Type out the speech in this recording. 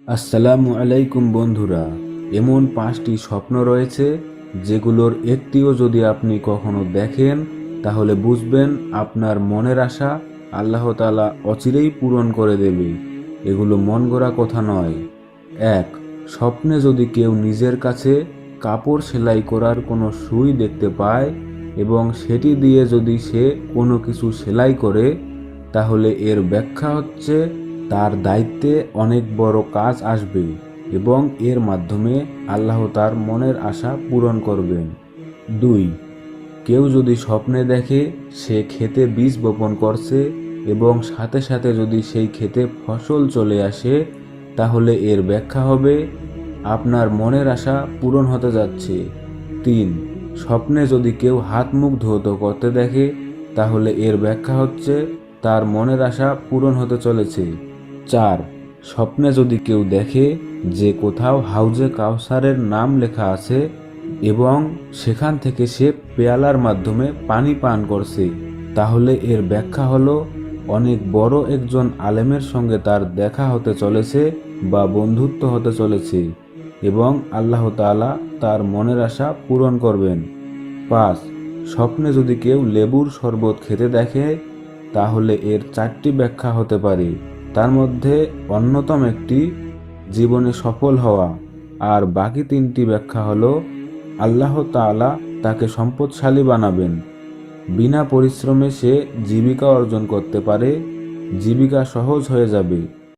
আসসালামু আলাইকুম বন্ধুরা। এমন 5টি স্বপ্ন রয়েছে যেগুলোর একটিও যদি আপনি কখনো দেখেন তাহলে বুঝবেন আপনার মনের আশা আল্লাহ তাআলা অচিরেই পূরণ করে দেবে। এগুলো মন গড়া কথা নয়। 1, স্বপ্নে যদি কেউ নিজের কাছে কাপড় সেলাই করার কোনো সুই দেখতে পায় এবং সেটি দিয়ে যদি সে কোনো কিছু সেলাই করে, তাহলে এর ব্যাখ্যা হচ্ছে তার দায়িত্বে অনেক বড় কাজ আসবে এবং এর মাধ্যমে আল্লাহ তার মনের আশা পূরণ করবেন। 2, কেউ যদি স্বপ্নে দেখে সে ক্ষেতে বীজ বপন করছে এবং সাথে সাথে যদি সেই ক্ষেতে ফসল চলে আসে, তাহলে এর ব্যাখ্যা হবে আপনার মনের আশা পূরণ হতে যাচ্ছে। 3, স্বপ্নে যদি কেউ হাত মুখ ধৌত করতে দেখে তাহলে এর ব্যাখ্যা হচ্ছে তার মনের আশা পূরণ হতে চলেছে। 4, স্বপ্নে যদি কেউ দেখে যে কোথাও হাউজে কাউসারের নাম লেখা আছে এবং সেখান থেকে সে পেয়ালার মাধ্যমে পানি পান করছে, তাহলে এর ব্যাখ্যা হলো অনেক বড় একজন আলেমের সঙ্গে তার দেখা হতে চলেছে বা বন্ধুত্ব হতে চলেছে এবং আল্লাহ তাআলা তার মনের আশা পূরণ করবেন। 5, স্বপ্নে যদি কেউ লেবুর শরবত খেতে দেখে তাহলে এর 4টি ব্যাখ্যা হতে পারে। তার মধ্যে অন্যতম একটি জীবনে সফল হওয়া, আর বাকি 3টি ব্যাখ্যা হলো আল্লাহ তাআলা তাকে সম্পদশালী বানাবেন, বিনা পরিশ্রমে সে জীবিকা অর্জন করতে পারে, জীবিকা সহজ হয়ে যাবে